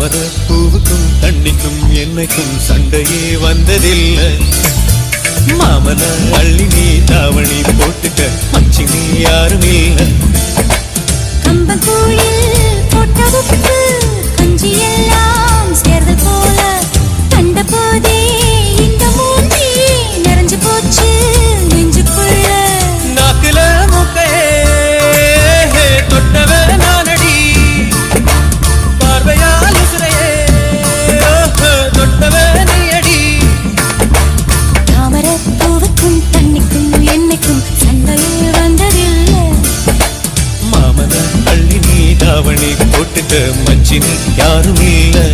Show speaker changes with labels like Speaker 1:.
Speaker 1: தாமர பூவுக்கும் தண்ணிக்கும் என்னைக்கும் சண்டையே வந்ததில்லை. மாமன அள்ளி நீ தாவணி போட்டுக்க மச்சி நீ யாரும் இல்லை.
Speaker 2: கம்பங்கூழில் போட்ட உப்பு கஞ்சி எல்லாம் சேர்தல் போல கண்ட போதே இந்த மூஞ்சி நிறைஞ்சு போச்சு நெஞ்சுக்குள்ள.
Speaker 1: நாக்குல முக்கையே தொட்டவ நானடி, பார்வையால் உசுரையே தொட்டவ நீயடி.
Speaker 2: தாமர பூவுக்கும் தண்ணிக்கும் என்னைக்கும் சண்டையே வந்ததில்லை.
Speaker 1: மாமன அள்ளி நீ தாவணி போட்டுக்க மச்சி நீ யாரும் இல்லை.